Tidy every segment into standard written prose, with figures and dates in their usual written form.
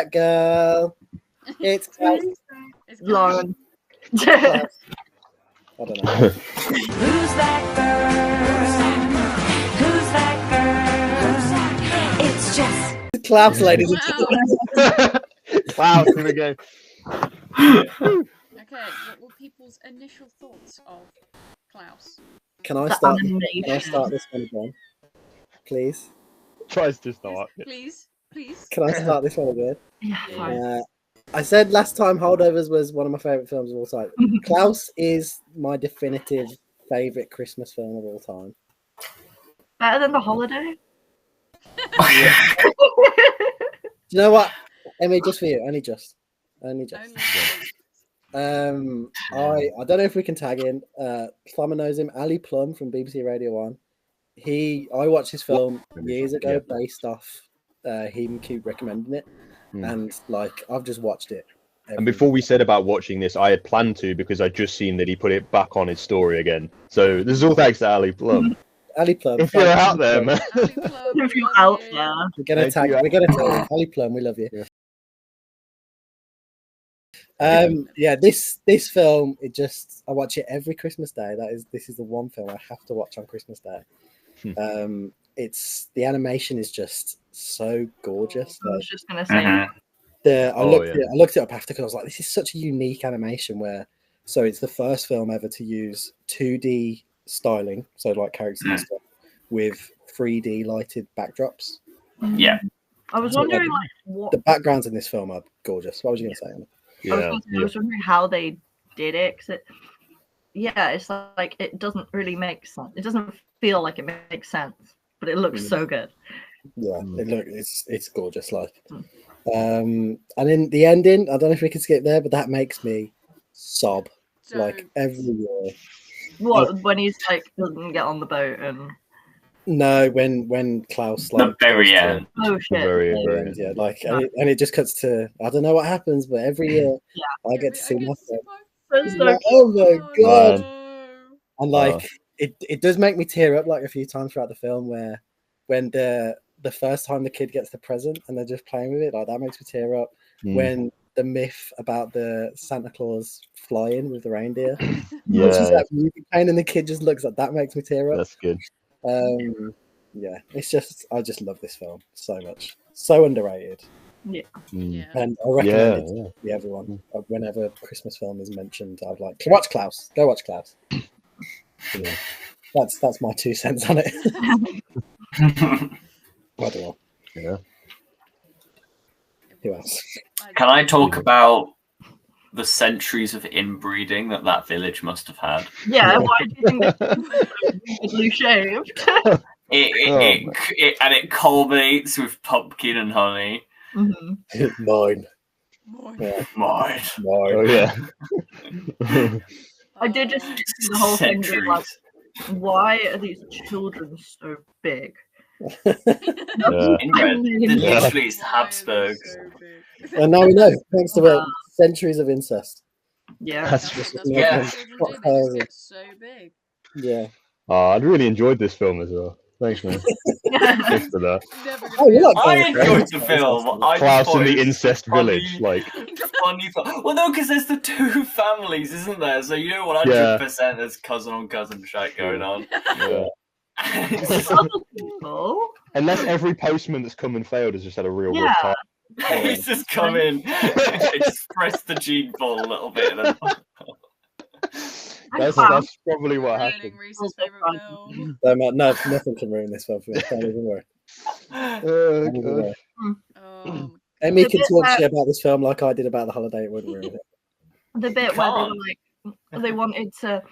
that girl? It's Klaus. It's Lauren. I don't know. Who's that girl? Who's that girl? It's just Klaus, ladies and Wow. gentlemen. Klaus, here we go. Okay, what were people's initial thoughts of Klaus? Can I The start animation. this one again? Please? Tries to start. Please. Can I start this one again? Yeah, fine. I said last time Holdovers was one of my favourite films of all time. Klaus is my definitive favourite Christmas film of all time. Better than The Holiday? Do you know what? Emmy, just for you. Only just. Only I don't know if we can tag in. Plumber knows him. Ali Plum from BBC Radio 1. I watched his film years ago based off him keep recommending it. And like I've just watched it. And before we said about watching this, I had planned to because I'd just seen that he put it back on his story again. So this is all thanks to Ali Plum. Ali Plum. If you're out there, man. Ali Plum, If you're love out you. there. We're gonna tag you. Ali Plum, we love you. This film, I watch it every Christmas day. This is the one film I have to watch on Christmas Day. The animation is just so gorgeous. I was just gonna say I looked it up after because I was like, this is such a unique animation so it's the first film ever to use 2D styling, so like characters and stuff, with 3D lighted backdrops. Yeah. I was wondering like what The backgrounds in this film are gorgeous. What was you gonna say, Emma? I was wondering how they did it, because it's like it doesn't really make sense. It doesn't feel like it makes sense, but it looks so good. Yeah, it's gorgeous. Like, and in the ending, I don't know if we can skip there, but that makes me sob like every year. What when he's like doesn't get on the boat and no, when Klaus like the very end. Oh shit! Very yeah, like and it just cuts to I don't know what happens, but every year I get to see myself. Like, oh my god! And like it does make me tear up like a few times throughout the film when the first time the kid gets the present and they're just playing with it, like that makes me tear up. When the myth about the Santa Claus flying with the reindeer, she's like music playing and the kid just looks like that makes me tear up. That's good. It's just I just love this film so much, so underrated. And I recommend it to everyone. Whenever Christmas film is mentioned, I'd like to watch Klaus. Go watch Klaus. That's my 2 cents on it. I don't know. Yeah. Who else? Can I talk about the centuries of inbreeding that village must have had? Yeah, why do you think it's blue shaved? It culminates with pumpkin and honey. Mine. Mine. Oh yeah. I did just see the whole thing being like, why are these children so big? Literally, it's Habsburgs. And now we know, thanks to centuries of incest. Yeah. That's so big. Yeah. I'd really enjoyed this film as well. Thanks, man. Thanks for that. I enjoyed the film. Klaus in the incest village, like. Funny. Well, no, because there's the 2 families, isn't there? So you know 100% there's cousin on cousin shit going on. Yeah. Unless every postman that's come and failed has just had a real rough time. He's just come in, express the gene pool a little bit. And that's probably what happened. No, nothing can ruin this film for me. Don't even worry. Emmy can talk shit about this film like I did about The Holiday. It wouldn't ruin it. The bit where they were like, they wanted to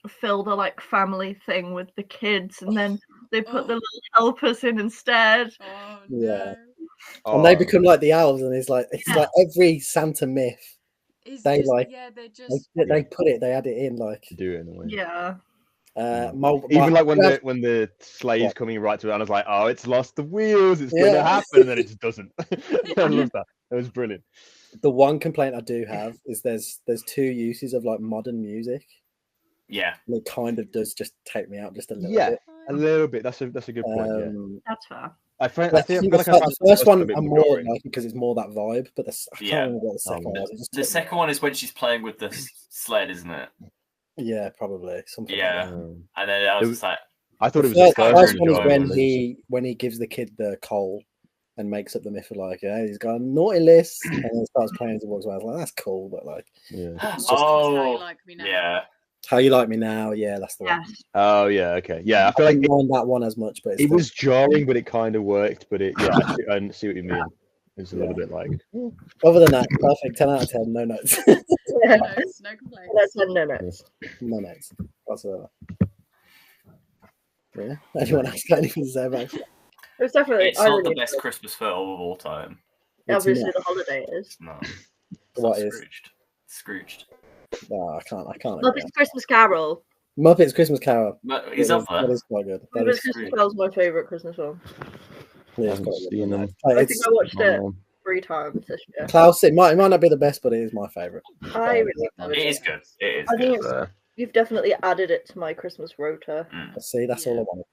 fill the like family thing with the kids, and then they put the little helpers in instead. And they become like the elves, and it's like every Santa myth. They add it in like to do it in a way. Yeah. Even like when the sleigh's coming right to it, and I was like, oh, it's lost the wheels, it's gonna happen, and then it just doesn't. I love that. It was brilliant. The one complaint I do have is there's 2 uses of like modern music. Yeah. And it kind of does just take me out just a little bit. A little bit. That's a good point. That's fair. I feel the first one I'm more boring. like because it's more that vibe, but I can't remember what the second one was. The second one is when she's playing with the sled, isn't it? Yeah, probably something. Yeah, like that. and then I was just like, I thought it was the the first one is when he gives the kid the coal and makes up the myth of like, yeah, he's got a naughty list, and then starts playing as he walks away. I was like, that's cool, but like, How You Like Me Now. Yeah. How You Like Me Now, yeah, that's the one. Oh yeah, okay, yeah. I feel like didn't mind that one as much, but it was jarring, but it kind of worked. But I see what you mean. It's a little bit like. Other than that, perfect. 10 out of 10. No notes. No notes, no complaints. No notes. No notes whatsoever. Yeah. Anyone else got anything to say about it? It was definitely. It's not the best Christmas film of all time. Obviously, The Holiday is. No. What is? Scrooged. No, I can't. Muppets Christmas Carol. Muppets Christmas Carol. He's up there. That is quite good. Muppets Christmas Carol is my favourite Christmas film. Yeah, I think I watched it 3 times this year. Klaus, it might not be the best, but it is my favourite. I really love it. It is good. It is. I think you've definitely added it to my Christmas rota. See, that's all I wanted.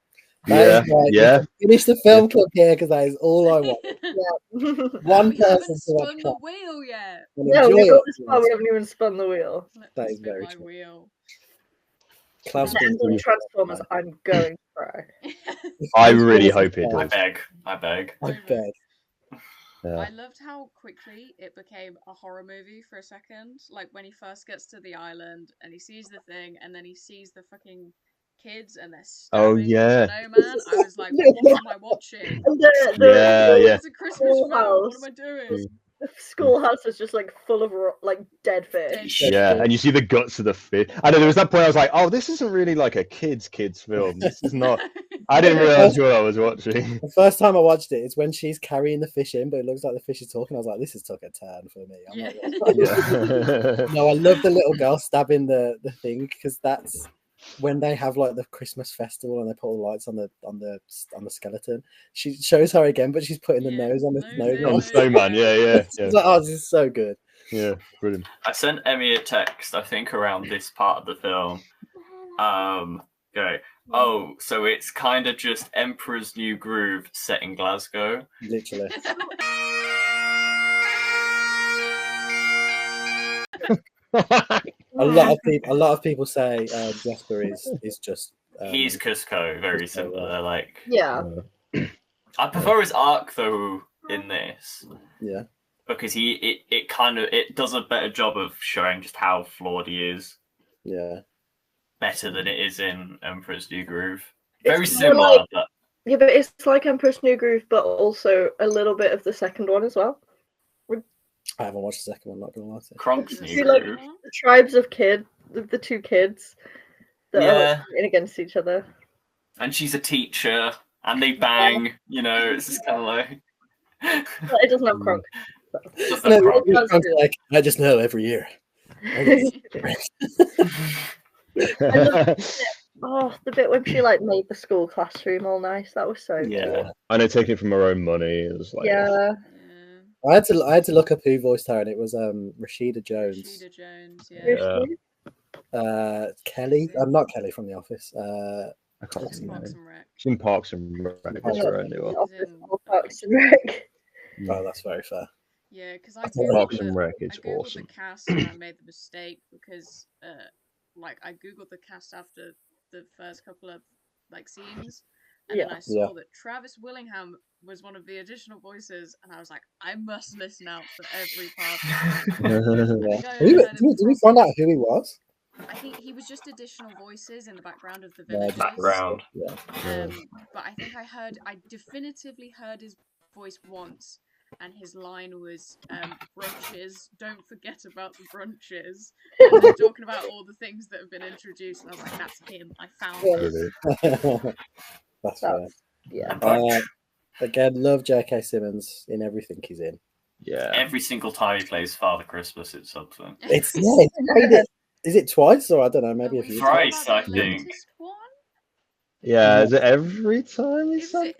Yeah. Finish the film club here because that is all I want. One person to spun the wheel yet. No, we got this far. We haven't even spun the wheel. That is very true. Wheel. Klaus Transformers. I'm going to cry. I really hope it does. I beg. Yeah. I loved how quickly it became a horror movie for a second. Like when he first gets to the island and he sees the thing, and then he sees the fucking kids and they're stabbing the snowman. I was like, what am I watching? It's a Christmas film. What am I doing? The schoolhouse is just like full of like dead fish. Yeah, and you see the guts of the fish. I know there was that point I was like, oh, this isn't really like a kids film. This is not. I didn't realize what I was watching. The first time I watched it, it's when she's carrying the fish in, but it looks like the fish is talking. I was like, this has took a turn for me. No, I love the little girl stabbing the thing because that's when they have like the Christmas festival and they put all the lights on the skeleton. She shows her again, but she's putting the nose on the snowman. On the snowman, yeah. It's like, oh, this is so good. Yeah, brilliant. I sent Emmy a text, I think, around this part of the film. Oh, so it's kind of just Emperor's New Groove set in Glasgow. Literally. A lot of people say Jasper is just. He's Cusco, very similar. Like, I prefer his arc though in this. Yeah. Because it does a better job of showing just how flawed he is. Yeah. Better than it is in Emperor's New Groove. Very similar, but but it's like Emperor's New Groove, but also a little bit of the second one as well. I haven't watched the second one, not gonna lie to you. Kronk's New See, like, Groove. the tribes of the 2 kids that are fighting against each other. And she's a teacher, and they bang. You know, it's just kind of like. It doesn't have Kronk. Like, I just know every year. The bit when she like made the school classroom all nice. That was so good. I know, taking it from her own money. It was like I had to look up who voiced her, and it was Rashida Jones. Rashida Jones, Kelly. I'm not Kelly from The Office. I can't remember. She's in Parks and Rec. Parks and Rec. Oh, that's very fair. Yeah, because Parks and Rec, it's awesome. The cast and I made the mistake because, I googled the cast after the first couple of scenes, and then I saw that Travis Willingham was one of the additional voices, and I was like, I must listen out for every part. Did we find out who he was? I think he was just additional voices in the background of the villages. But I think I definitively heard his voice once, and his line was brunches, don't forget about the brunches. And they're talking about all the things that have been introduced, and I was like, that's him. I found him. That's fair. Again, love J.K. Simmons in everything he's in. Yeah. Every single time he plays Father Christmas, it's something. It's is it twice or I don't know, maybe a few times? Thrice, I think. Yeah, is it every time he's something?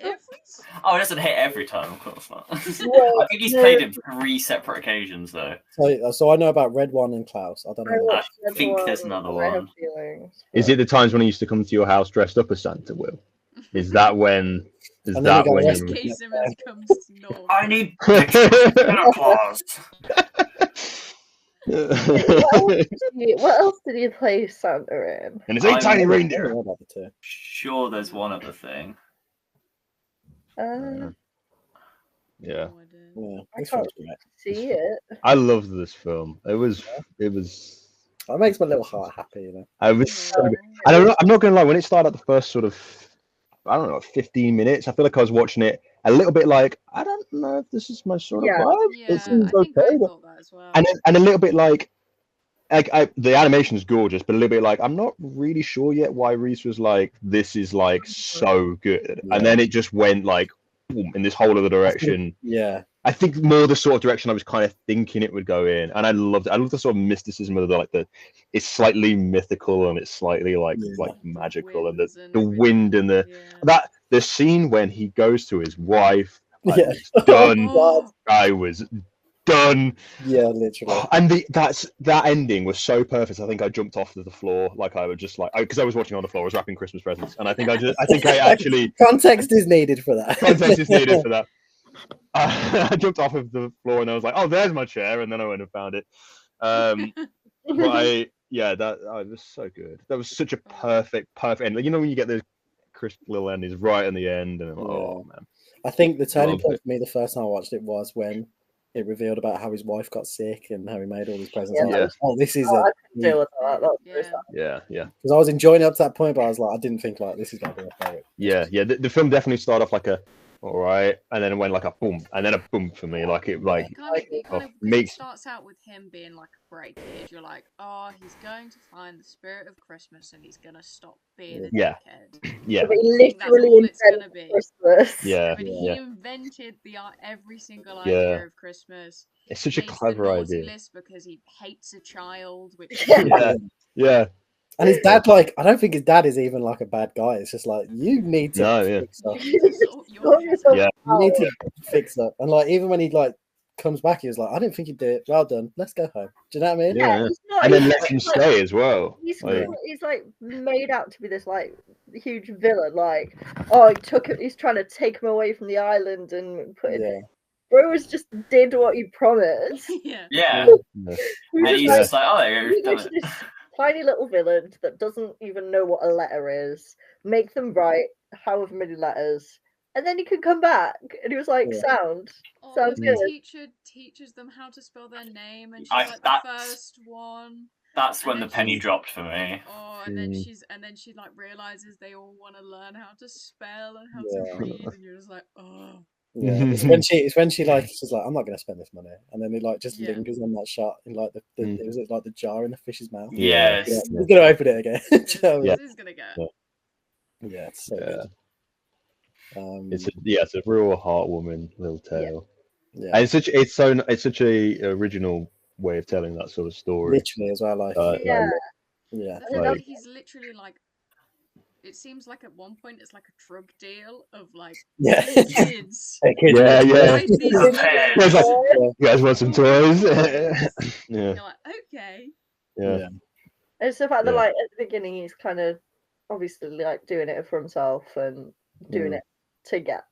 Oh, it doesn't hit every time, of course not. I think he's played it 3 separate occasions, though. So I know about Red One and Klaus. I don't know. I think there's another one. Is it the times when he used to come to your house dressed up as Santa, Will? Is that when? Is And then that you go, when? yes, K. Simmons comes north. I need pictures of Santa Claus. What else did you play Santa in? And it's 8 tiny reindeer. Sure, there's one other thing. Yeah. Yeah, I can't see it. I loved this film. It was. That makes my little heart happy, you know. I was so good. I'm not gonna lie. When it started at the first sort of, I don't know, 15 minutes, I feel like I was watching it a little bit like, I don't know if this is my sort of vibe. Yeah, it seems I think okay. I thought that as well. And a little bit like the animation is gorgeous, but a little bit like I'm not really sure yet why Reese was like, this is like so good, and then it just went like boom, in this whole other direction. I think more the sort of direction I was kind of thinking it would go in, and I loved it. I love the sort of mysticism of it's slightly mythical and it's slightly like magical, and the wind and the scene when he goes to his wife. I was done. I was done. Yeah, literally. And that ending was so perfect. I think I jumped off to the floor, like I would just like, because I was watching on the floor. I was wrapping Christmas presents, and I think I actually context is needed for that. Context is needed for that. I jumped off of the floor and I was like, "Oh, there's my chair," and then I went and found it. But it was so good. That was such a perfect end. You know when you get the crisp little endings right in the end, and oh man. I think the turning point for me the first time I watched it was when it revealed about how his wife got sick and how he made all these presents. This is I can deal with that. Yeah. Because I was enjoying it up to that point, but I was like, I didn't think like this is gonna be a favorite. Yeah. The film definitely started off like a all right, and then it went like a boom, and then a boom for me. Like it it starts out with him being like a great kid. You're like, oh, he's going to find the spirit of Christmas, and he's gonna stop being a dickhead. Yeah, that's all it's gonna be. Christmas. Yeah, he invented every single idea of Christmas. It's such a clever idea. List because he hates a child, which yeah. And his dad, like, I don't think his dad is even like a bad guy. It's just like you need to fix up. You need to fix up. And like even when he like comes back, he was like, I didn't think he'd do it. Well done. Let's go home. Do you know what I mean? Yeah. And then let him stay as well. He's like made out to be this like huge villain. Like, oh, he's trying to take him away from the island and put it. Bro was just did what he promised. Yeah. And he's just like, oh, you've done it. Tiny little village that doesn't even know what a letter is. Make them write however many letters, and then he can come back. And he was like, "Sounds good." The teacher teaches them how to spell their name, and she's like the first one. That's when the penny dropped for me. Oh, and then she like realizes they all want to learn how to spell and how to read, and you're just like, oh. Yeah, it's when she like she's like, I'm not gonna spend this money, and then it like just lingers on that shot in like was it like the jar in the fish's mouth? Yes. He's gonna open it again. This is gonna go. Yeah, it's so good. It's a real heartwarming little tale. Yeah, and it's such a original way of telling that sort of story. Literally as well, like he's literally like. It seems like at one point it's like a drug deal of like kids. You guys want some toys? You're like, okay. Yeah. It's the fact that like at the beginning he's kind of obviously like doing it for himself and doing it to get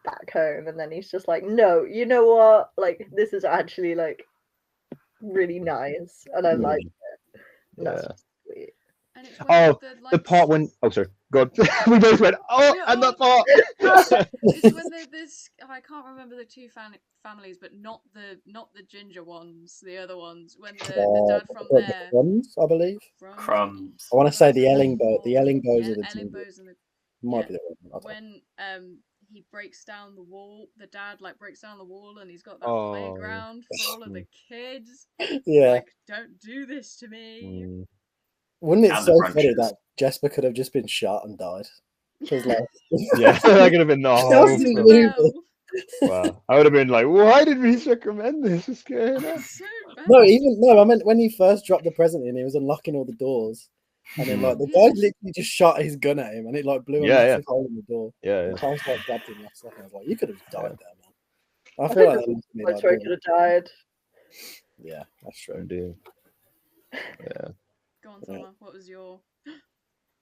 back home, and then he's just like, no, you know what? Like this is actually like really nice, and I like it. That's sweet. And it's the part when sorry, God, we both went and that part. It's when there's I can't remember the two families, but not the ginger ones, the other ones. When the dad from there, Crumbs, I believe. Crumbs. I want to say the Ellingbows. The Ellingbows are the Ellingbows and the might be the one. When he breaks down the wall, the dad like breaks down the wall, and he's got that playground for all of the kids. Yeah. Like, don't do this to me. Wouldn't it so funny that Jesper could have just been shot and died? Like, that could have been the whole. Wow, I would have been like, why did we recommend this? It's good. I meant when he first dropped the present in, he was unlocking all the doors, and then like the guy literally just shot his gun at him, and it like blew a massive hole in the door. And I was like, grabbed him last second. I was like, you could have died there, man. I feel like he could have died. Yeah, that's true. Yeah. Go on, Thomas. What was your?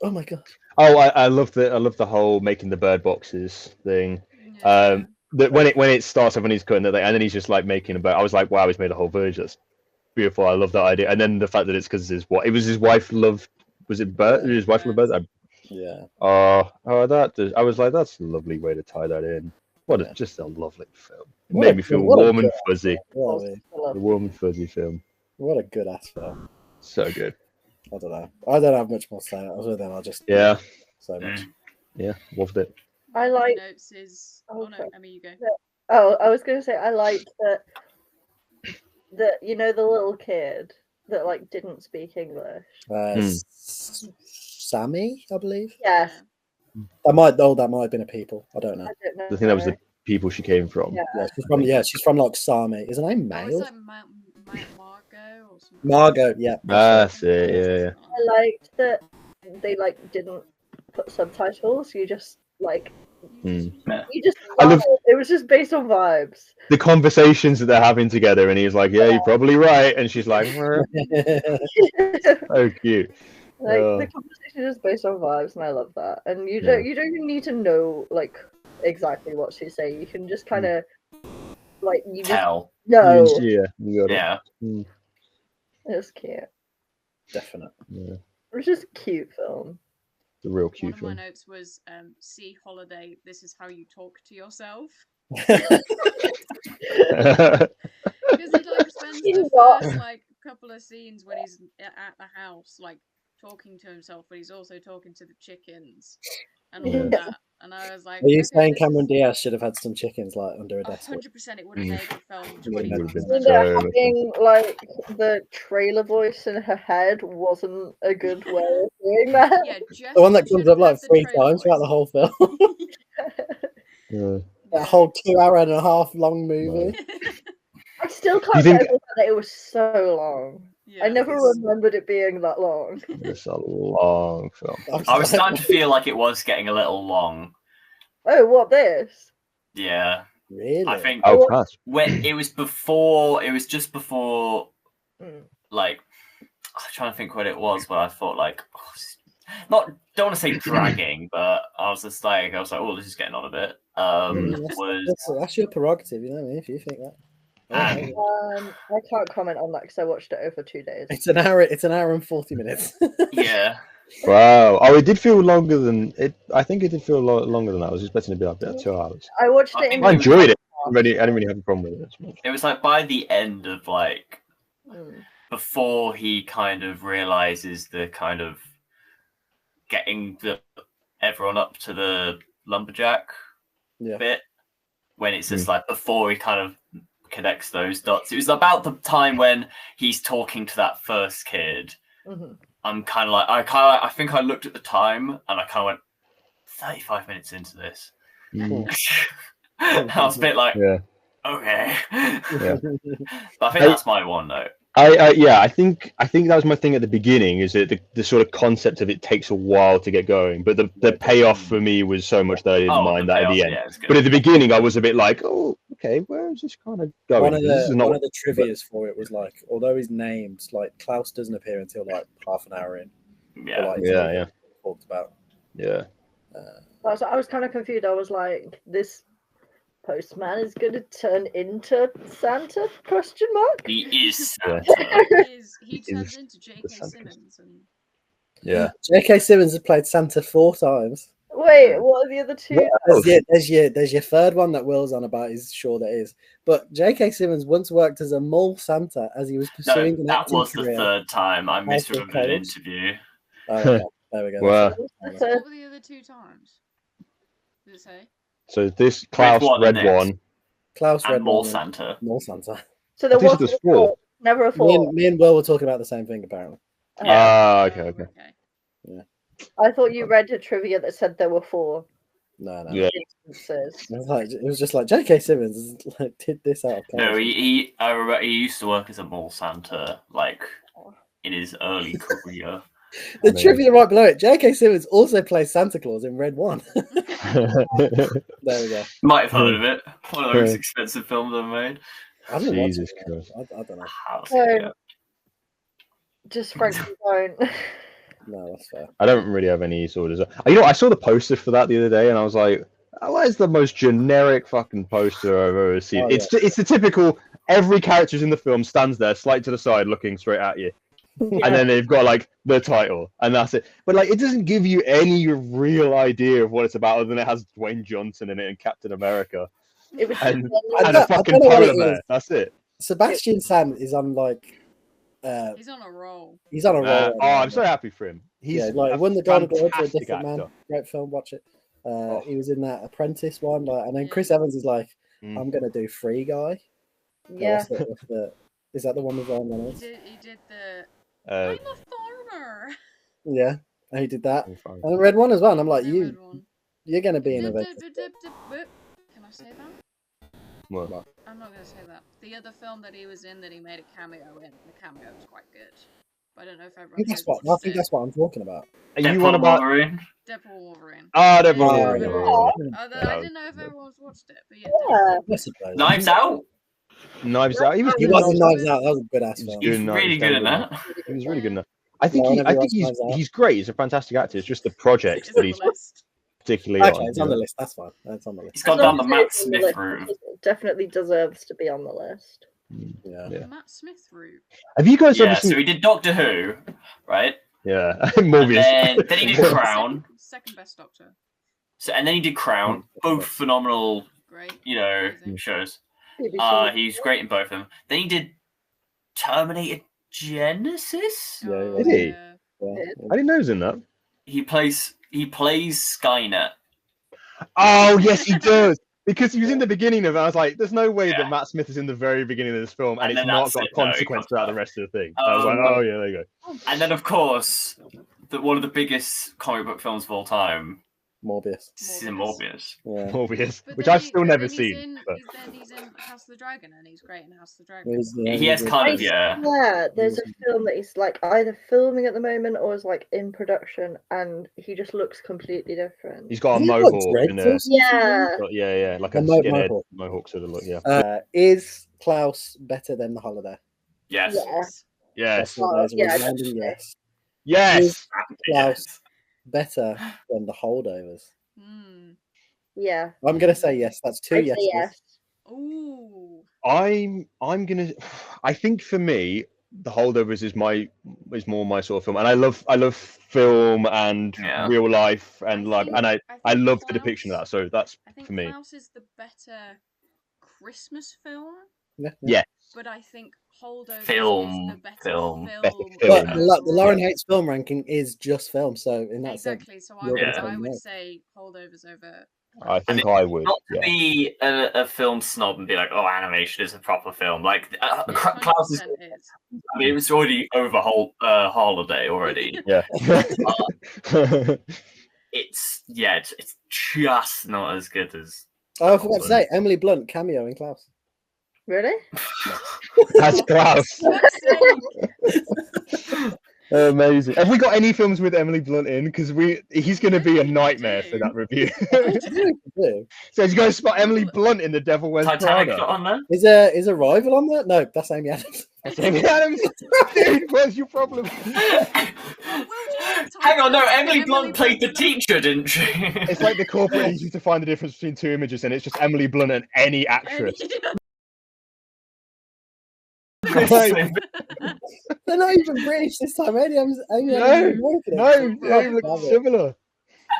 Oh my god. Oh, I love the whole making the bird boxes thing. Yeah. When it starts off when he's cutting it, and then he's just like making a bird. I was like, wow, he's made a whole version. That's beautiful. I love that idea. And then the fact that it's because it was his wife loved. Was it bird? His wife loved birds. Yeah. I was like, that's a lovely way to tie that in. Just a lovely film. It made me feel warm and fuzzy. A warm and fuzzy film. What a good ass film. So good. I don't know. I don't have much more to say other than I just so much. Yeah, loved it. I like. Notes is. Oh no, Emmy, you go. Oh, I was going to say I like that. That the little kid that like didn't speak English. Sammy, I believe. Yes. That might have been a people. I don't know. I don't know. I think that was the people she came from. She's from like Sami. Is her name Male? Like Margot or something. Margot, yeah. That's it. Yeah. I liked that they like didn't put subtitles. You just like. You just. It was just based on vibes. The conversations that they're having together, and he's like, "Yeah, you're probably right," and she's like, "So cute." Like the conversation is based on vibes, and I love that. And you don't even need to know like exactly what she's saying. You can just kind of like you tell. No. Yeah. It's cute. Definitely. Yeah. It was just a cute film. It's a real cute film. One of my notes was see Holiday. This is how you talk to yourself. Because he like spends the first like couple of scenes when he's at the house like talking to himself, but he's also talking to the chickens and all of that. And I was like, are you saying Cameron Diaz should have had some chickens like under a desk? 100%, it would have made the film 20 having like the trailer voice in her head wasn't a good way of doing that. Yeah, the one that comes up like 3 times throughout the whole film. That whole 2.5-hour long movie. I still can't get over that it was so long. Yeah, I never remembered it being that long. It's a long film. I was starting to feel like it was getting a little long. Oh, what this? Yeah. Really? I think when it was just before like I'm trying to think what it was, but I thought like don't want to say dragging, but I was like, oh, this is getting on a bit. That's your prerogative, you know what I mean? If you think that. I can't comment on that because I watched it over 2 days. It's an hour and 40 minutes. Yeah. Wow. Oh, it did feel longer than it. I think it did feel longer than that. I was expecting it to be like 2 hours. I watched it. I enjoyed it. I didn't really have a problem with it. It was like by the end of like before he kind of realizes the kind of getting everyone up to the lumberjack bit when it's just like before he kind of connects those dots. It was about the time when he's talking to that first kid. I'm kind of like I think I looked at the time and I kind of went 35 minutes into this. I was a bit like okay. But I think that's my one note. I think that was my thing at the beginning, is that the sort of concept of it takes a while to get going, but the payoff for me was so much that I didn't mind that at the end. But at the beginning I was a bit like, oh, okay, where is this kind of going? One of the trivias for it was like, although his name's like Klaus doesn't appear until like half an hour in. Talked about. Yeah. I was kind of confused. I was like, this postman is going to turn into Santa? ? He is Santa. He turns into J.K. Simmons. Yeah. J.K. Simmons has played Santa 4 times. Wait, what are the other 2? There's your third one that Will's on about. He's sure that is. But J.K. Simmons once worked as a mole Santa as he was pursuing an acting career. That was the third time. I misremembered an interview. Oh, there we go. Wow. What were the other 2 times? Did it say? So this Klaus red one. Klaus red Mole one. Santa. Mole Santa. So there was 4. Never a 4. Me and Will were talking about the same thing apparently. Okay. Yeah. I thought you read a trivia that said there were 4. No. Yeah. It was just like J.K. Simmons did this out of place. No, I remember he used to work as a mole Santa, like in his early career. The trivia right below it. J.K. Simmons also plays Santa Claus in Red 1. There we go. Might have heard of it. One of the most expensive films I've made. I don't Jesus Christ. I don't know. Just frankly don't. No, that's fair. I don't really have any sort of. You know, I saw the poster for that the other day, and I was like, "Oh, that is the most generic fucking poster I've ever seen." Oh, it's the typical. Every character in the film stands there, slight to the side, looking straight at you, and then they've got like the title, and that's it. But like, it doesn't give you any real idea of what it's about, other than it has Dwayne Johnson in it and Captain America, and a fucking polar bear. That's it. Sebastian Stan is on like. He's on a roll. He's on a roll. Oh, I'm so happy for him. He's like won the Golden Globe for A Different actor. Man. Great film, watch it. He was in that Apprentice one, like, and then Chris Evans is like, I'm gonna do Free Guy. Yeah. Is that the one with Ryan Reynolds? He did the I'm a farmer. Yeah, and he did that. And the red one as well. And I'm like, you're gonna be in a Can I say that? What? I'm not gonna say that. The other film that he was in that he made a cameo in, the cameo was quite good. But I don't know if everyone. I think that's what I'm talking about. Are you on about Deadpool Wolverine? Oh, Deadpool Wolverine. I didn't know if everyone's watched it, but yeah. Knives Out. Knives Out. He was in Knives Out. That was a good ass film. He was really good in that. He was really good in that. I think he's great. He's a fantastic actor. It's just the projects that he's particularly okay, it's on the list. That's fine. That's on the list. He's gone down the Matt Smith route. Definitely deserves to be on the list. Yeah. Matt Smith route. Have you guys ever seen? So he did Doctor Who, right? Yeah, Morbius. Then he did Crown. Second best Doctor. So and then he did Crown. Both phenomenal. Great. Shows. He's great in both of them. Then he did Terminator Genesis. Yeah, did he? Yeah. I didn't know he was in that. He plays Skynet. Oh yes, he does. Because he was in the beginning of it, I was like, "There's no way that Matt Smith is in the very beginning of this film, and it's not got a consequence throughout the rest of the thing." I was like, "Oh yeah, there you go." And then, of course, one of the biggest comic book films of all time, Morbius. Yeah. Morbius, which I've still never seen. He's in House of the Dragon, and he's great in House of the Dragon. He has kind of, Yeah, there's a film that he's like either filming at the moment or is like in production, and he just looks completely different. He's got a mohawk in there. Yeah, like a skinhead mohawk sort of look. Yeah. Is Klaus better than The Holiday? Yes. Yes. Yes. Yes. Is Klaus better than The Holdovers? Yeah. I'm gonna say yes. That's two yeses. Yes. Ooh. I'm gonna. I think for me, The Holdovers is more my sort of film, and I love film and real life and I love the depiction of that. So that's for me. Klaus is the better Christmas film. Yeah. But I think Holdovers is the better film. But the Lauren Hates film ranking is just film, so in that sense, so I would say Holdovers over. I think I would. Not to be a film snob and be like, "Oh, animation is a proper film." Like Klaus is. I mean, it was already over Holiday already. Yeah. It's just not as good as. Oh, I forgot to say, Emily Blunt cameo in Klaus. Really? That's Klaus. Amazing. Have we got any films with Emily Blunt in? Because he's going to be a nightmare for that review. So he's going to spot Emily Blunt in The Devil Wears Prada. On there? Is Arrival on there? No, that's Amy Adams. That's Amy Adams. Dude, where's your problem? Hang on, no, Emily Blunt played the teacher, didn't she? It's like the corporate needs you to find the difference between two images, and it's just Emily Blunt and any actress. They're not even British this time. Amy they look similar.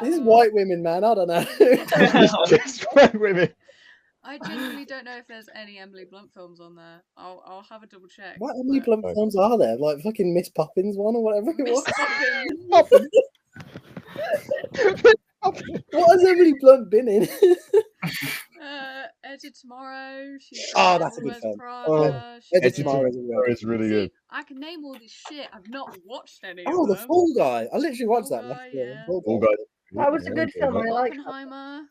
These white women, man. I don't know. Just white women. I genuinely don't know if there's any Emily Blunt films on there. I'll have a double check. What Emily Blunt films are there? Like fucking Miss Poppins one or whatever it was. What has Emily Blunt been in? Edge of Tomorrow. That's a good film. Edge of Tomorrow is really good. I can name all this shit. I've not watched any. Oh, The Fall Guy. I literally watched that last year. Fall Guy. That was a good film. I like Oppenheimer.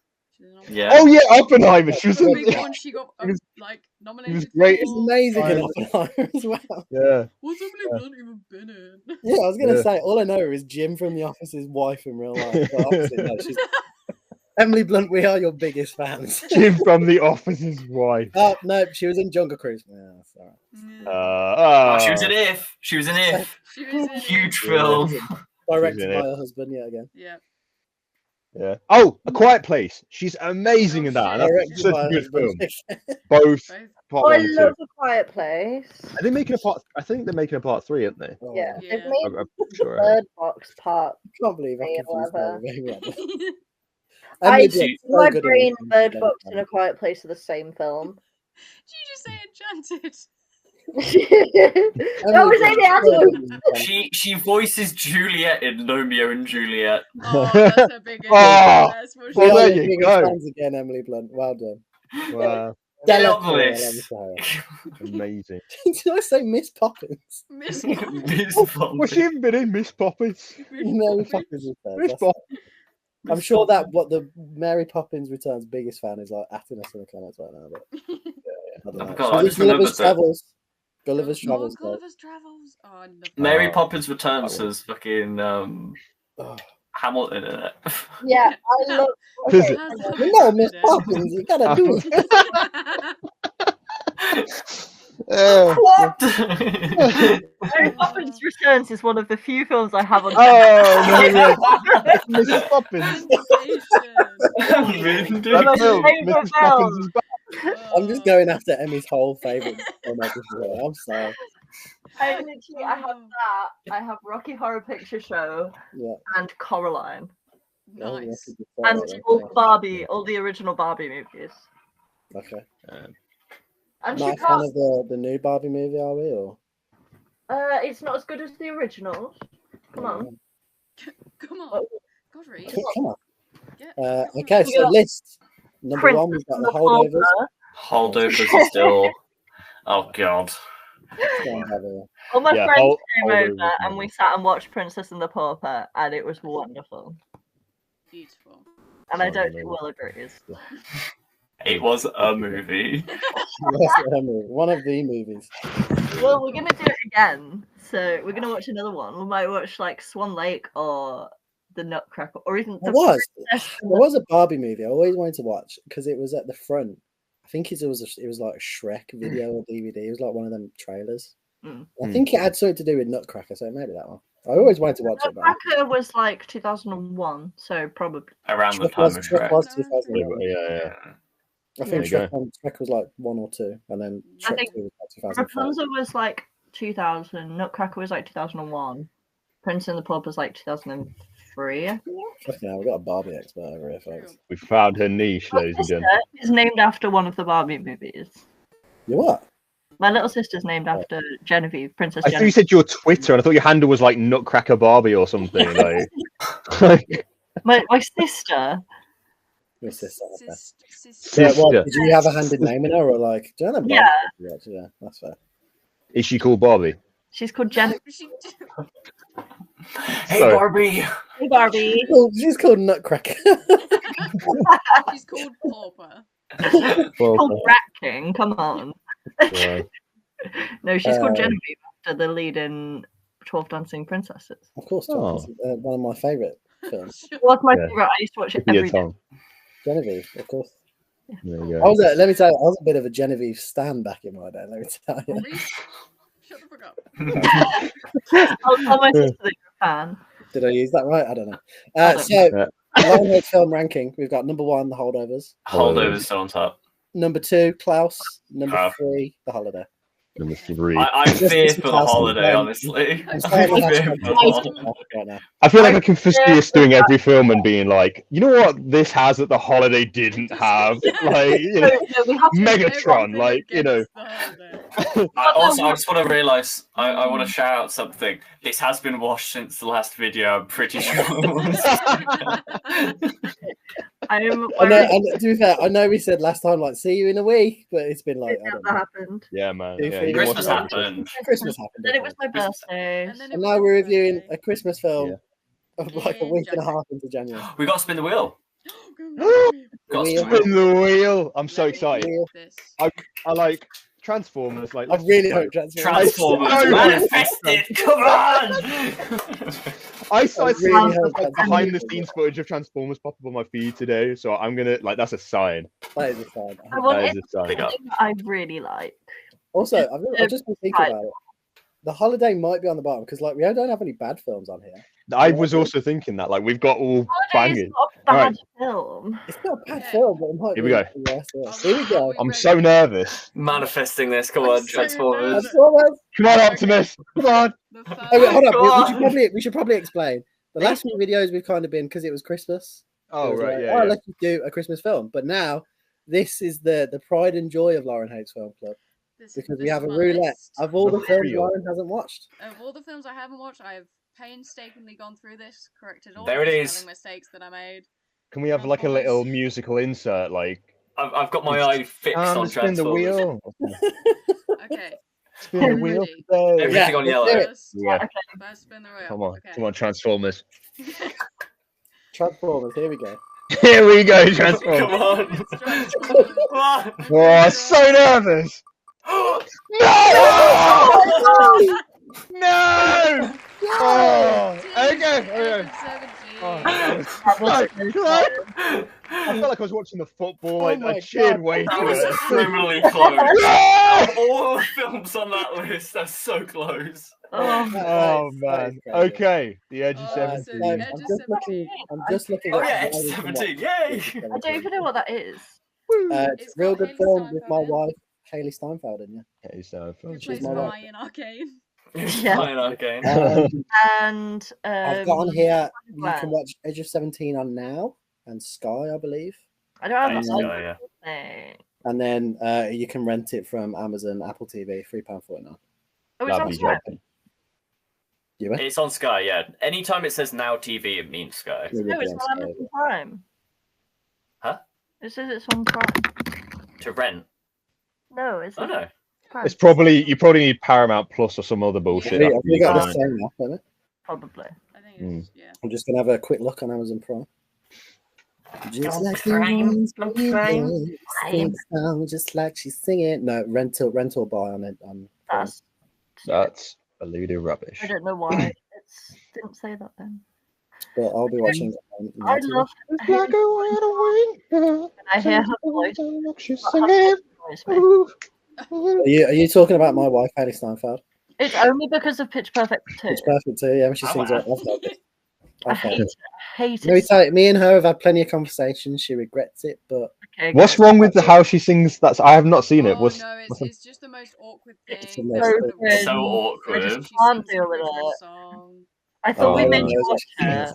Yeah. Oh yeah, Oppenheimer. She was she got nominated. It was great. It's amazing in Oppenheimer as well. Yeah. What's Emily Blunt even been in? Yeah, I was gonna say all I know is Jim from The Office's wife in real life. But obviously, no, she's Emily Blunt. We are your biggest fans. Jim from The Office's wife. Oh no, she was in Jungle Cruise. Yeah, sorry. She was in If. She was in If. Huge film. Directed by her husband, again. Yeah. Yeah. Oh, A Quiet Place. She's amazing in that. And that's such a good film. Both. Part I 1 and 2. love A Quiet Place. Are they making a part? I think they're making a part 3, aren't they? Yeah, Yeah. they've made I'm sure. Bird Box part. I can't believe I confused that. I so my good brain, in Bird Box, and A Quiet Place are the same film. Did you just say Enchanted? That was Amy Adams. She voices Juliet in Romeo and Juliet. Oh, that's her biggest. Oh, That's what well, there she you go. Fans again, Emily Blunt. Well done. Wow. Marvelous. Amazing. Did I say Miss Poppins? Miss Miss What's she even been in? Miss Poppins? Mary Poppins Returns. Miss Poppins. I'm sure that what the Mary Poppins Returns biggest fan is like atting us in the comments right now. But I don't know. God, I just remembered that. Travels. Gulliver's Travels. Gulliver's Travels. Oh, I love that. Mary Poppins Returns has fucking Hamilton in it. Yeah, I love. Okay. No, Miss Poppins, you gotta do it. What? Mary Poppins Returns is one of the few films I have on. Oh no, Mrs. Poppins. Mrs. Poppins is back. I'm just going after Emmy's whole favourite film. I'm sorry. I have that. I have Rocky Horror Picture Show and Coraline. Nice. And all Barbie, all the original Barbie movies. Okay. And not a fan of the new Barbie movie, are we? Or it's not as good as the originals. Come on. Come on. Godfrey. Come on. Okay, so list. Number 1, we've got the holdovers. Holdovers are still. Oh god. All my friends came over and we sat and watched Princess and the Pauper, and it was wonderful. Beautiful. And I don't think Will agrees. It was a movie. One of the movies. Well, we're gonna do it again. So we're gonna watch another one. We might watch like Swan Lake or The Nutcracker, or even there was a Barbie movie I always wanted to watch because it was at the front. I think it was like a Shrek video or DVD. It was like one of them trailers. I think it had something to do with Nutcracker, so maybe that one. I always wanted to watch it. Nutcracker was like 2001, so probably around the time of Shrek. Was 2001. Yeah. I think Shrek was like 1 or 2, and then Shrek 2 was like 2005. Rapunzel was like 2000. Nutcracker was like 2001. Prince and the Pauper was like 2003. I think. Okay, we got a Barbie expert over here, folks. We found her niche, ladies and gentlemen. Is named after one of the Barbie movies. You what? My little sister's named after Genevieve, Princess Genevieve. I thought you said your Twitter, and I thought your handle was like Nutcracker Barbie or something. My sister. Your sister. Sister. Did you have a handed name in her, or like? Do you know Barbie? Yeah, that's fair. Is she called Barbie? She's called Genevieve. Hey Barbie. Hey Barbie. She's called Nutcracker. She's called Pauper. She's called Rat King. Come on. Yeah. No, she's called Genevieve after the lead in 12 Dancing Princesses. Of course, one of my favourite films. What's my favourite? I used to watch it every day. Genevieve, of course. There you go. Let me tell you, I was a bit of a Genevieve stan back in my day. Let me tell you. Shut the fuck up. I'll tell my sister that you're a fan. Did I use that right? I don't know. So, Lionheart film ranking. We've got number 1, The Holdovers. Holdovers still on top. Number 2, Klaus. Number 3, The Holiday. Number 3. I fear for The Holiday, honestly. I feel like I can foresee us doing every film and being like, you know what, this has that The Holiday didn't have, like, you know, Megatron, like, you know. I just want to realise, I want to shout out something. This has been washed since the last video, I'm pretty sure. And to be fair, I know we said last time, like, see you in a week, but it's been like, I don't know. Happened. Yeah, man. Christmas happened. Christmas happened. Then it was my birthday. And now we're reviewing a Christmas film of like a week and a half into January. We got to spin the wheel. Got to spin the wheel. I'm so excited. I like Transformers. Like, I really hope Transformers manifested. Come on. I started seeing behind the scenes footage of Transformers pop up on my feed today, so I'm gonna that's a sign. That is a sign. That is a sign. I really like. Also, I've just been thinking about it. The Holiday might be on the bottom because like we don't have any bad films on here. I was also thinking that, like, we've got all bangers. Not a bad film. It's not a bad film, but it might Here be. we go. Here we go. I'm so nervous. Manifesting this. Come on, Transformers. Come on, Optimus. Come on. Oh, wait, hold up. We should probably explain. The last few videos we've kind of been because it was Christmas. Oh, right, like, yeah. Let's do a Christmas film. But now this is the pride and joy of Lauren Haig's Film Club. Because we have a roulette of all the films Lauren hasn't watched. Of all the films I haven't watched, I have painstakingly gone through this, corrected all there the it is. spelling mistakes that I made. Can we have like a little musical insert? Like I've got my eye fixed on spin the wheel. Okay. Spin the wheel. Everything on yellow. Yeah. Okay. First spin the wheel. Come on, okay. come on, Transformers. Transformers. Here we go. Here we go, Transformers. Come on. Come on. Oh, so nervous. No! No! Oh, okay. I felt like I was watching the football. I cheered way That too was much. criminally close. All the films on that list are so close. Oh man. Okay, The Edge of 17. I'm just looking. Oh yeah, Edge of 17. Yay! I don't even know what that is. It's a real good film with my wife, Haley Steinfeld, in you. Haley Steinfeld. She's my wife in Arcane. Yeah. Okay. And I've got on here. You can watch Edge of 17 on Now and Sky, I believe. I don't have Sky, yeah. And then you can rent it from Amazon, Apple TV, £3.49. Oh, it's on Sky. It's on Sky, yeah. Anytime it says Now TV, it means Sky. No, it's on Amazon Prime. Huh? It says it's on Prime. To rent? No, it's Oh, no. It's probably you need Paramount Plus or some other bullshit. Yeah, we got the same app, haven't it? Probably. I think it's, yeah. I'm just gonna have a quick look on Amazon Prime. Just like just like she's singing. No, rental buy on it. That's a load of rubbish. I don't know why it didn't say that then. But I'll be watching. I love. I hear her voice. She's singing. Are you talking about my wife, Haley Steinfeld? It's only because of Pitch Perfect 2. Pitch Perfect 2, yeah. She sings it. I hate it. Me and her have had plenty of conversations. She regrets it, but what's wrong with how she sings? I have not seen it. No, it's just the most awkward thing. It's so awkward. I just can't deal with it. I thought we made you watch it.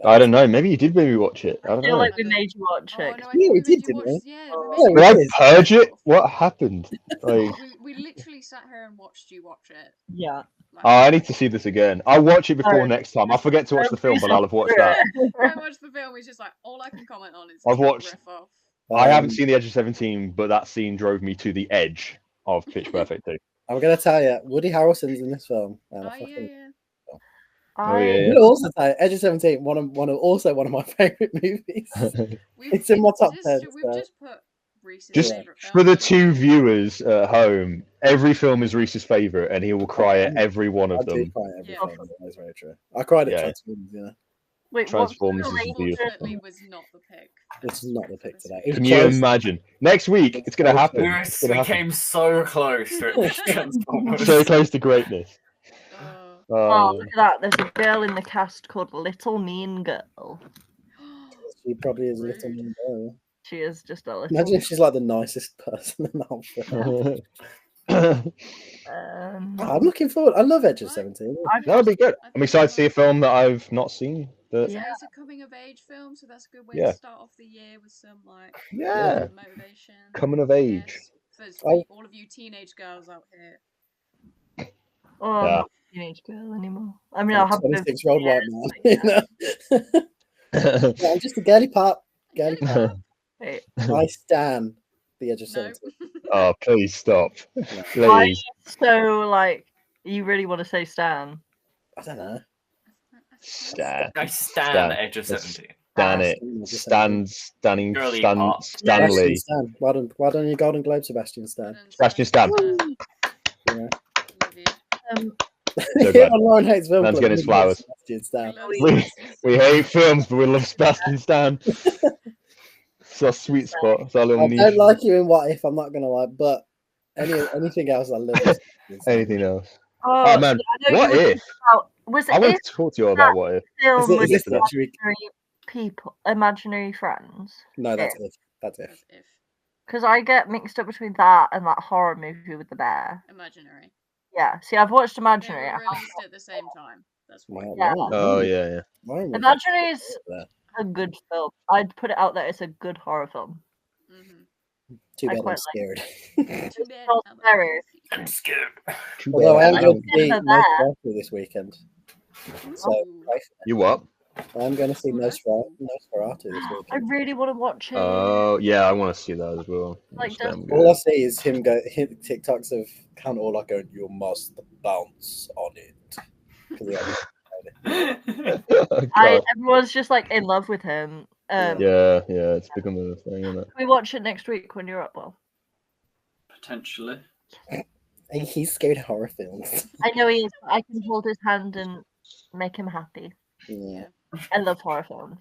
I don't know. Maybe you did maybe watch it. I don't feel know. like we made you watch it. Yeah, we did, didn't we? Did I purge it? What happened? Like... we literally sat here and watched you watch it. Yeah. Oh, I need to see this again. I'll watch it before next time. I forget to watch the film, but I'll have watched that. I watched the film. It's just like all I can comment on is I've watched. riff off. I haven't seen The Edge of 17, but that scene drove me to the edge of Pitch Perfect 2. I'm gonna tell you, Woody Harrelson's in this film. I will also tell you, Edge of 17, one of my favorite movies. It's in my top 10. We've just put Reese's just favorite film. For the two viewers at home, every film is Reese's favorite, and he will cry at every one of them. I do cry at every film. That's very true. I cried at Transformers, you know. Wait, Transformers is beautiful. Was not the pick. This is not the pick today. Can you imagine? Next week, it's going to happen. We came so close to it. So close to greatness. Oh, look at that. There's a girl in the cast called Little Mean Girl. She probably is a little mean girl. She is just a little. Imagine if she's like the nicest person in the whole film. I'm looking forward. I love Edge of 17. That would be good. I'm excited to see a film that I've not seen. But... Yeah, it's a coming of age film, so that's a good way to start off the year with some motivation. Coming of age. For all of you teenage girls out here. Oh, I'm not a teenage girl anymore. I mean, I'll have 26-year-old white man. You know? I'm just a girly pop. Girly pop. I stan The Edge of 17. Oh, please stop. Please. So, you really want to say Stan? I don't know. Stan. I stan Edge of 17. Stan it. Stanley. Stan. Well done, your Golden Globe, Sebastian Stan. Sebastian Stan. Yeah. So on Lauren Haig's Film Man's getting his flowers. Stan. We hate films, but we love Sebastian Stan. It's our sweet spot. It's our little niche. I don't like you in What If, I'm not going to lie, but anything else I love. Anything else? Oh man, what if? Was it I want to talk to you about what if. Film is this imaginary people, imaginary friends? No, that's if. That's if. Because I get mixed up between that and that horror movie with the bear. Imaginary. Yeah. See, I've watched Imaginary. They were released at the same time. That's why. Yeah. Oh yeah. Imaginary is a good film. I'd put it out there. It's a good horror film. Too bad I'm scared. Too bad I'm scared. Although I am going to see Nosferatu this weekend. So you what? I'm going to see Nosferatu this weekend. I really want to watch it. Oh yeah, I want to see that as well. All I see is him TikToks of Count Orlok going, "You must bounce on it." Everyone's just like in love with him. Yeah, it's become a thing, isn't it? Can we watch it next week when you're up, Will? Potentially. He's scared of horror films. I know he is. I can hold his hand and make him happy. Yeah. I love horror films.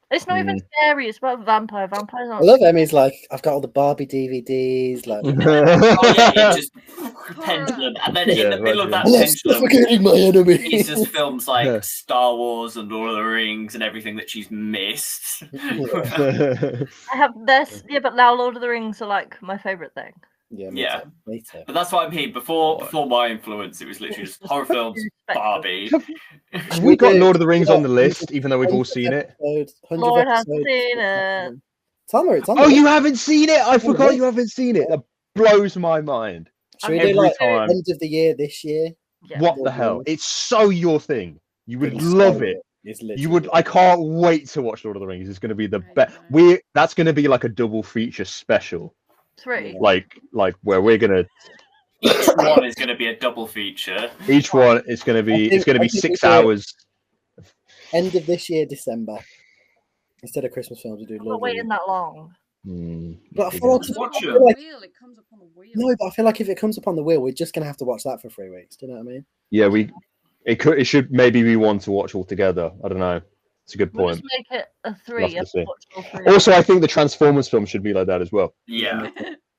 It's not even scary. It's about vampires. Vampires aren't. I love Emmy's like, I've got all the Barbie DVDs. Like, just pendulum, and then in the middle of that pendulum, my enemy. He's just films like Star Wars and Lord of the Rings and everything that she's missed. I have this, but now Lord of the Rings are like my favorite thing. Yeah, me too. But that's what I mean. Before my influence, it was literally just horror films, Barbie. We got Lord of the Rings on the list, even though we've all seen it. Lord hasn't seen it. It's on there. Oh, you haven't seen it? I forgot you haven't seen it. That blows my mind. Should we do like end of the year this year? Yeah. What the hell? It's so your thing. You would love it. You would. I can't wait to watch Lord of the Rings. It's going to be the best. That's going to be like a double feature special. 3. Like where we're gonna. Each one is going to be a double feature. Each one is going to be. It's going to be 6 hours. End of this year, December. Instead of Christmas films, we do. I'm not waiting that long. But I feel like it comes up on the wheel. No, but I feel like if it comes up on the wheel, we're just gonna have to watch that for 3 weeks. Do you know what I mean? Yeah, it should maybe be one to watch all together. I don't know. It's a good point. We'll just make it a 3. Also, I think the Transformers film should be like that as well. Yeah.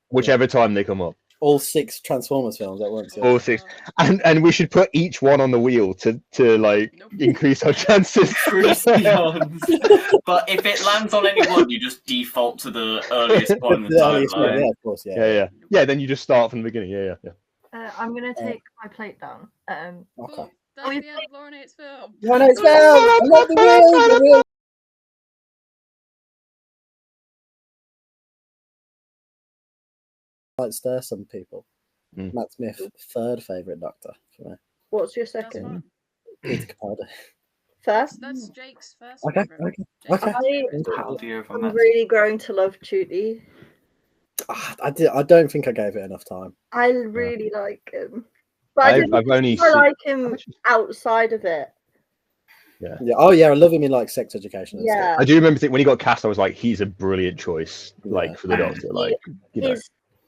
Whichever time they come up. All 6 Transformers films at once. All 6, and we should put each one on the wheel to like increase our chances. Increase the odds. But if it lands on any one, you just default to the earliest one. Yeah, of course. Yeah. Then you just start from the beginning. Yeah. I'm gonna take my plate down. Okay. That's the end of Lauren Hates Film. Lauren Hates Film. I love the wheel. Might stir some people. Matt Smith, 3rd favourite Doctor for me. What's your 2nd? Peter Capaldi. First? That's Jake's first. Okay. I'm really growing to love Judy. I don't think I gave it enough time. I really like him. But I like him outside of it. Yeah. Oh yeah, I love him in like Sex Education. And stuff. I do remember when he got cast, I was like, he's a brilliant choice, like for the Doctor. Like,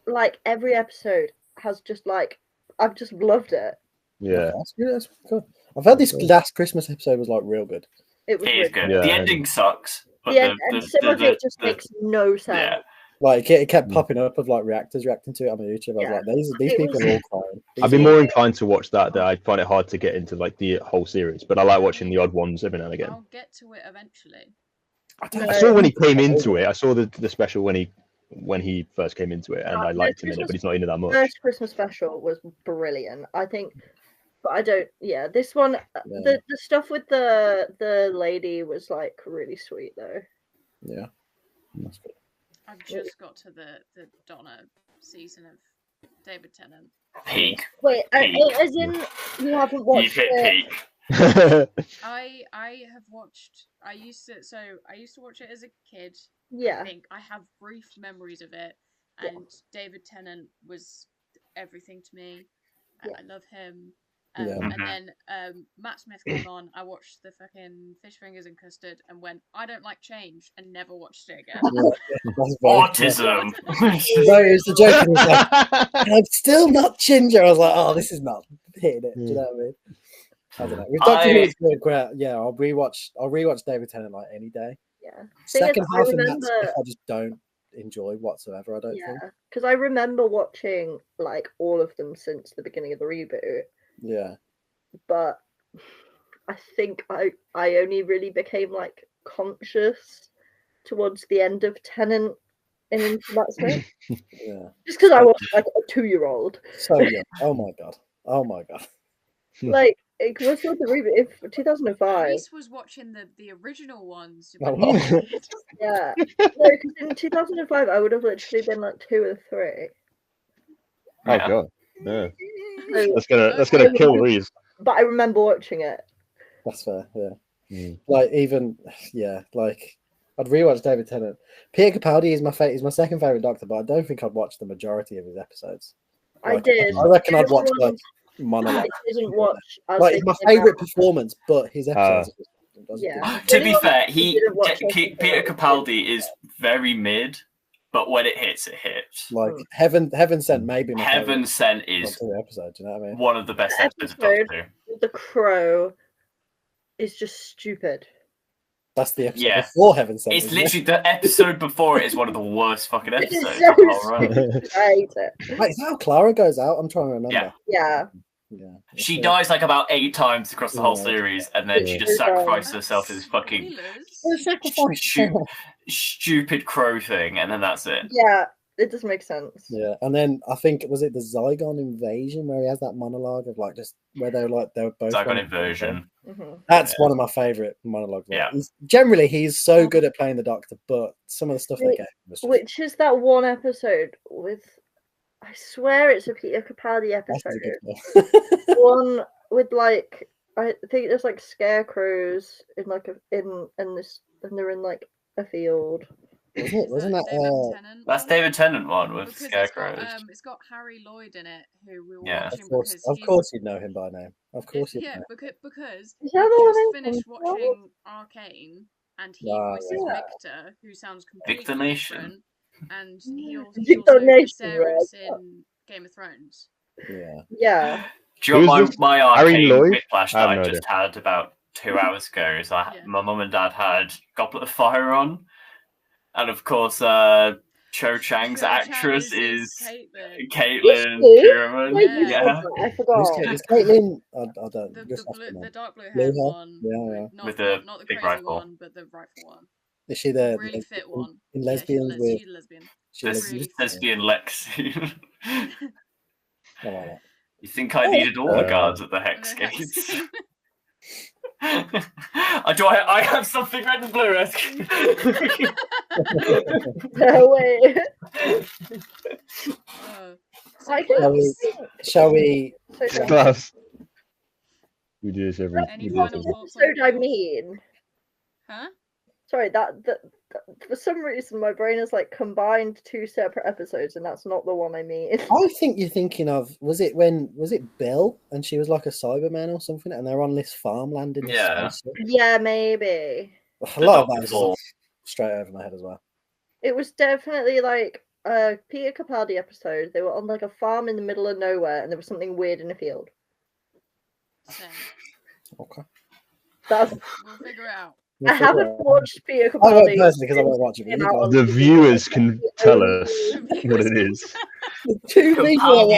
like every episode has just like I've just loved it. Yeah, that's good. I've heard this last Christmas episode was like real good. It was really good. The ending sucks. But and some of it just makes no sense. Yeah. Like it kept popping up of like reactors reacting to it on YouTube. I was like, these people are all crying. I'd be more inclined to watch that. I find it hard to get into like the whole series, but I like watching the odd ones every now and again. I'll get to it eventually. I saw when he came into it. I saw the special when he first came into it, and I liked him in it, but he's not into that much. First Christmas special was brilliant. I think, but I don't. Yeah, this one, the stuff with the lady was like really sweet though. Yeah, that's good. I've just got to the Donna season of David Tennant. Peak. Wait, as in you haven't watched it? Peak. I have watched. I used to watch it as a kid. Yeah. I think I have brief memories of it, and David Tennant was everything to me. I love him. And then Matt Smith came on. I watched the fucking Fish Fingers and Custard and went, I don't like change, and never watched it again. Autism. It's a joke. It was like, I'm still not ginger. I was like, oh, this is not hitting it. Do you know what I mean? I don't know. With Doctor Who, it's good. Yeah, I'll rewatch David Tennant like any day. Yeah. Second half of Matt Smith, I just don't enjoy whatsoever. I don't think. Because I remember watching like all of them since the beginning of the reboot. Yeah. But I think I only really became like conscious towards the end of Tennant and into that sense. Yeah. Just because I was like a 2-year-old. So young. Oh my god. Oh my god. Like it was not the reboot. If 2005. Reese was watching the original ones. Yeah. No, because in 2005 I would have literally been like 2 or 3. Oh god. Yeah. So, That's gonna kill Reese. But I remember watching it. That's fair. Yeah. Like even like I'd rewatch David Tennant. Peter Capaldi is my second favorite Doctor, but I don't think I'd watch the majority of his episodes. Like, I did. I reckon I'd watch like monologue. I didn't watch. Like it's my favorite performance, but his episodes. Yeah. To be fair, Peter Capaldi is very mid, but when it hits, it hits. Like Heaven Sent, maybe. Heaven Sent is episode. You know what I mean? One of the best episodes of Doctor Who. The Crow is just stupid. That's the episode before Heaven Sent. It's literally the episode before it is one of the worst fucking episodes. So I hate it. Wait, is that how Clara goes out? I'm trying to remember. Yeah. She dies like about 8 times across the whole series, and then she just sacrifices herself to this fucking stupid crow thing, and then that's it. Yeah, it does make sense. Yeah, and then I think was it the Zygon Invasion where he has that monologue of like just where they were both Zygon Invasion. That's one of my favorite monologues. Yeah, he's so good at playing the Doctor, but some of the stuff they get, which is that one episode with. I swear it's a Peter Capaldi episode. One with like I think there's like scarecrows in like and they're in like a field. Wasn't that that's David Tennant one with scarecrows? It's got Harry Lloyd in it, who we were watching of course you'd know him by name. Of course you'd know. because he just finished watching Arcane and he voices Victor, who sounds completely different. And he also Viserys in Game of Thrones. Yeah. Do you know my Arcane whiplash that I just had about 2 hours ago? Is my mum and dad had Goblet of Fire on, and of course, Cho Chang's actress is Caitlin Kierman. Yeah, I forgot. Is Caitlin? I don't. The dark blue hair one. Yeah. With the big rifle one, but the rifle one. Is she the really fit one? In Lesbians with she's lesbian Lexi. Like you think I needed all the guards at the Hex Gates? I have something red and blue. No way. Shall we? Class. We do this every. episode. I mean. Huh? Sorry, that for some reason my brain has like combined 2 separate episodes, and that's not the one I mean. I think you're thinking of was it Bill and she was like a Cyberman or something, and they're on this farmland in the space. Yeah, maybe. A lot of that is like straight over my head as well. It was definitely like a Peter Capaldi episode. They were on like a farm in the middle of nowhere, and there was something weird in a field. Okay. We'll figure it out. I haven't watched Peter Capaldi. I won't personally because I won't watch it. The viewers can tell us what it is. 2 people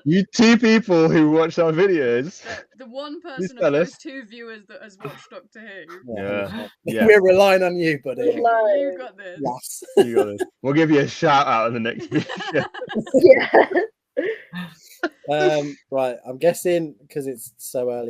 you 2 people who watch our videos. The one person of those 2 viewers that has watched Doctor Who. Yeah. We're relying on you, buddy. You got this. Yes. You got this. We'll give you a shout out in the next video. Yeah. Right, I'm guessing because it's so early.